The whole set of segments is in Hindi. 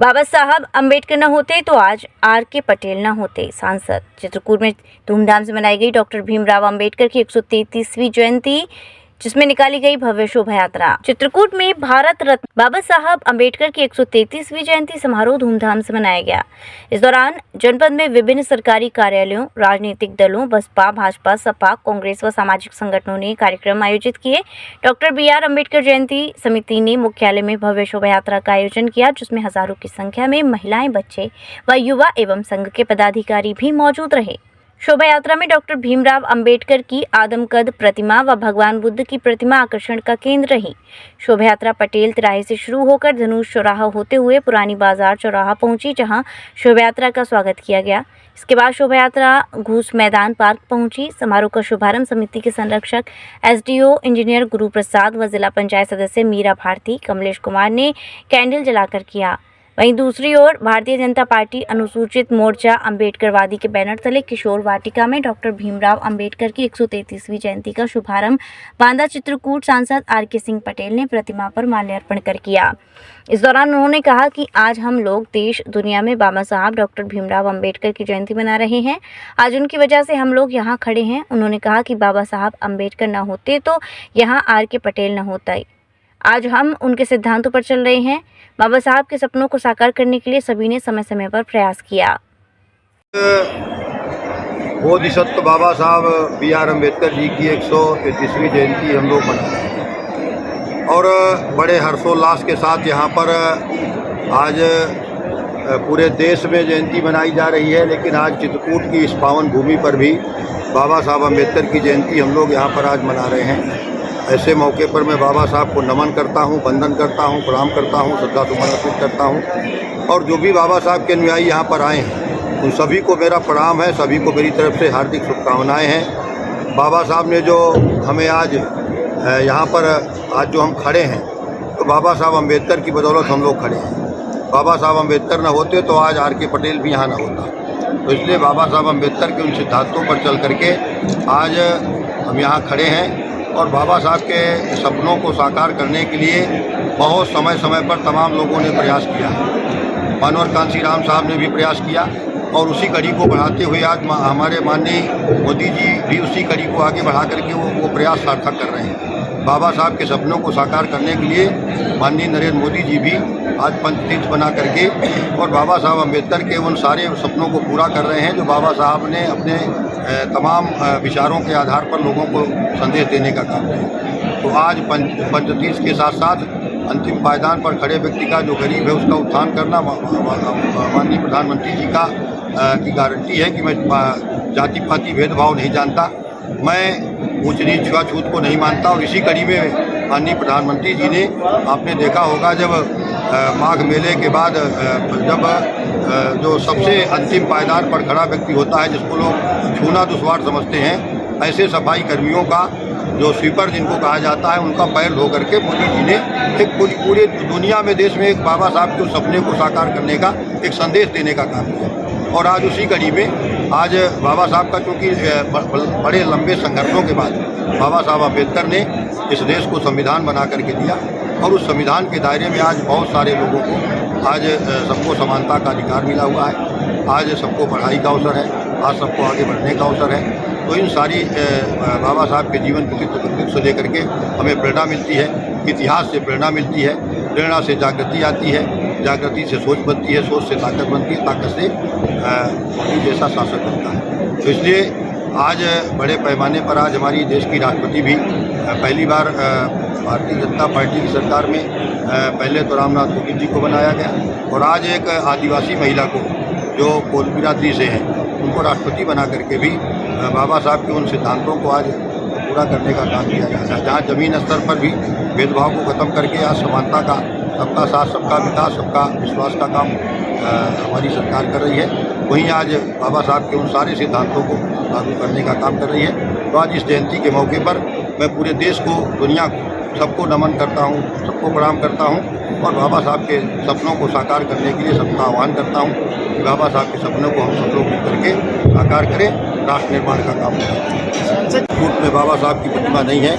बाबा साहब अंबेडकर न होते तो आज आर.के. पटेल न होते। सांसद चित्रकूट में धूमधाम से मनाई गई डॉक्टर भीमराव अंबेडकर की 133वीं जयंती, जिसमें निकाली गई भव्य शोभा यात्रा। चित्रकूट में भारत रत्न बाबा साहब अंबेडकर की 133वीं जयंती समारोह धूमधाम से मनाया गया। इस दौरान जनपद में विभिन्न सरकारी कार्यालयों, राजनीतिक दलों, बसपा, भाजपा, सपा, कांग्रेस व सामाजिक संगठनों ने कार्यक्रम आयोजित किए। Doctor B R. अंबेडकर जयंती समिति ने मुख्यालय में भव्य शोभा यात्रा का आयोजन किया, जिसमें हजारों की संख्या में महिलाएं, बच्चे व युवा एवं संघ के पदाधिकारी भी मौजूद रहे। शोभा यात्रा में डॉक्टर भीमराव अंबेडकर की आदमकद प्रतिमा व भगवान बुद्ध की प्रतिमा आकर्षण का केंद्र रही। शोभा यात्रा पटेल तिराहे से शुरू होकर धनुष चौराहा होते हुए पुरानी बाजार चौराहा पहुंची, जहां शोभा यात्रा का स्वागत किया गया। इसके बाद शोभा यात्रा घूस मैदान पार्क पहुंची। समारोह का शुभारंभ समिति के संरक्षक एसडीओ इंजीनियर गुरु प्रसाद व जिला पंचायत सदस्य मीरा भारती, कमलेश कुमार ने कैंडल जलाकर किया। वहीं दूसरी ओर भारतीय जनता पार्टी अनुसूचित मोर्चा अंबेडकरवादी के बैनर तले किशोर वाटिका में डॉक्टर भीमराव अंबेडकर की 133वीं जयंती का शुभारंभ बांदा चित्रकूट सांसद आर.के. सिंह पटेल ने प्रतिमा पर माल्यार्पण कर किया। इस दौरान उन्होंने कहा कि आज हम लोग देश दुनिया में बाबा साहब डॉक्टर भीमराव अंबेडकर की जयंती मना रहे हैं। आज उनकी वजह से हम लोग यहाँ खड़े हैं। उन्होंने कहा कि बाबा साहब अंबेडकर न होते तो यहाँ आर.के. पटेल न होता। आज हम उनके सिद्धांतों पर चल रहे हैं। बाबा साहब के सपनों को साकार करने के लिए सभी ने समय समय पर प्रयास किया। बोधिसत्व बाबा साहब बी.आर. अंबेडकर जी की 133वीं जयंती हम लोग मना रहे हैं और बड़े हर्षोल्लास के साथ यहाँ पर आज पूरे देश में जयंती मनाई जा रही है। लेकिन आज चित्रकूट की इस पावन भूमि पर भी बाबा साहब अंबेडकर की जयंती हम लोग यहाँ पर आज मना रहे हैं। ऐसे मौके पर मैं बाबा साहब को नमन करता हूँ, वंदन करता हूँ, प्रणाम करता हूँ, श्रद्धा सुमन अर्पित करता हूँ। और जो भी बाबा साहब के अनुयायी यहाँ पर आए हैं उन सभी को मेरा प्रणाम है, सभी को मेरी तरफ से हार्दिक शुभकामनाएं हैं। बाबा साहब ने जो हमें आज यहाँ पर आज जो हम खड़े हैं तो बाबा साहब अंबेडकर की बदौलत हम लोग खड़े हैं। बाबा साहब अंबेडकर न होते तो आज आर.के. पटेल भी यहाँ न होता। तो इसलिए बाबा साहब अंबेडकर के उन सिद्धांतों पर चल करके आज हम यहाँ खड़े हैं और बाबा साहब के सपनों को साकार करने के लिए बहुत समय समय पर तमाम लोगों ने प्रयास किया है। मनोहर कांशीराम साहब ने भी प्रयास किया और उसी कड़ी को बढ़ाते हुए आज हमारे माननीय मोदी जी भी उसी कड़ी को आगे बढ़ा करके वो प्रयास सार्थक कर रहे हैं। बाबा साहब के सपनों को साकार करने के लिए माननीय नरेंद्र मोदी जी भी आज पंचतीर्थ बना करके और बाबा साहब अंबेडकर के उन सारे सपनों को पूरा कर रहे हैं जो बाबा साहब ने अपने तमाम विचारों के आधार पर लोगों को संदेश देने का काम किया। तो आज पंचतीर्थ के साथ साथ अंतिम पायदान पर खड़े व्यक्ति का जो गरीब है उसका उत्थान करना माननीय प्रधानमंत्री जी की गारंटी है कि मैं जाति पाति भेदभाव नहीं जानता, मैं ऊंच नीच छुआछूत को नहीं मानता। और इसी कड़ी में माननीय प्रधानमंत्री जी ने आपने देखा होगा जब माघ मेले के बाद जब जो सबसे अंतिम पायदान पर खड़ा व्यक्ति होता है जिसको लोग छूना दुश्वार समझते हैं, ऐसे सफाई कर्मियों का जो स्वीपर जिनको कहा जाता है उनका पैर धो करके मोदी जी ने एक पूरी दुनिया में देश में एक बाबा साहब के सपने को साकार करने का एक संदेश देने का काम किया। और आज उसी कड़ी में आज बाबा साहब का चूँकि बड़े लंबे संघर्षों के बाद बाबा साहब अम्बेडकर ने इस देश को संविधान बना करके दिया और उस संविधान के दायरे में आज बहुत सारे लोगों को आज सबको समानता का अधिकार मिला हुआ है। आज सबको पढ़ाई का अवसर है, आज सबको आगे बढ़ने का अवसर है। तो इन सारी बाबा साहब के जीवन कृतित्व से लेकर के हमें प्रेरणा मिलती है, इतिहास से प्रेरणा मिलती है, प्रेरणा से जागृति आती है, जागृति से सोच बनती है, सोच से ताकत बनती है, ताकत से मोदी जैसा शासक बनता है। तो इसलिए आज बड़े पैमाने पर आज हमारी देश की राष्ट्रपति भी पहली बार भारतीय जनता पार्टी की सरकार में पहले तो रामनाथ कोविंद जी को बनाया गया और आज एक आदिवासी महिला को जो कोल बिरादरी से हैं उनको राष्ट्रपति बना करके भी बाबा साहब के उन सिद्धांतों को आज पूरा करने का काम किया जाता है। जहाँ ज़मीन स्तर पर भी भेदभाव को ख़त्म करके आज समानता का, सबका साथ, सबका विकास, सबका विश्वास का काम हमारी सरकार कर रही है, वहीं आज बाबा साहब के उन सारे सिद्धांतों को लागू करने का काम कर रही है। तो आज इस जयंती के मौके पर मैं पूरे देश को, दुनिया को, सबको नमन करता हूँ, सबको प्रणाम करता हूँ और बाबा साहब के सपनों को साकार करने के लिए सबका आह्वान करता हूँ कि बाबा साहब के सपनों को हम सब लोग मिल करके साकार करें, राष्ट्र निर्माण का काम करें। चित्रकूट में बाबा साहब की प्रतिमा नहीं है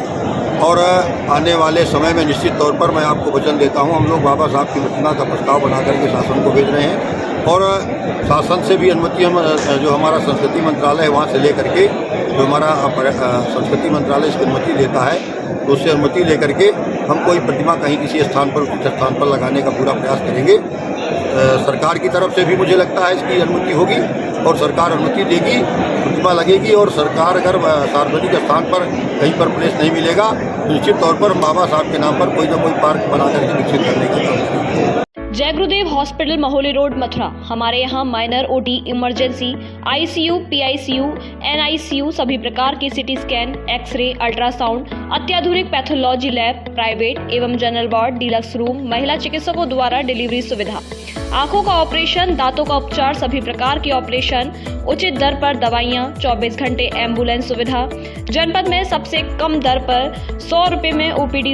और आने वाले समय में निश्चित तौर पर मैं आपको वचन देता हूं, हम लोग बाबा साहब की प्रतिमा का प्रस्ताव बना करके शासन को भेज रहे हैं और शासन से भी अनुमति हम जो हमारा संस्कृति मंत्रालय है वहाँ से ले करके, जो हमारा संस्कृति मंत्रालय इसकी अनुमति देता है, तो उससे अनुमति लेकर के हम कोई प्रतिमा कहीं किसी स्थान पर उचित स्थान पर लगाने का पूरा प्रयास करेंगे। सरकार की तरफ से भी मुझे लगता है इसकी अनुमति होगी और सरकार अनुमति देगी, प्रतिमा लगेगी और सरकार अगर सार्वजनिक स्थान पर कहीं पर प्लेस नहीं मिलेगा तो निश्चित तौर पर हम बाबा साहब के नाम पर कोई न कोई पार्क बना करके विकसित करने का काम करेंगे। जय गुरुदेव हॉस्पिटल महोली रोड मथुरा। हमारे यहाँ minor OT, emergency, ICU, PICU, NICU, सभी प्रकार की सिटी स्कैन, एक्सरे, अल्ट्रासाउंड, अत्याधुनिक पैथोलॉजी लैब, प्राइवेट एवं जनरल वार्ड, डीलक्स रूम, महिला चिकित्सकों द्वारा डिलीवरी सुविधा, आंखों का ऑपरेशन, दांतों का उपचार, सभी प्रकार के ऑपरेशन, उचित दर पर दवाइयाँ, 24 घंटे एम्बुलेंस सुविधा, जनपद में सबसे कम दर पर 100 रुपये में ओपीडी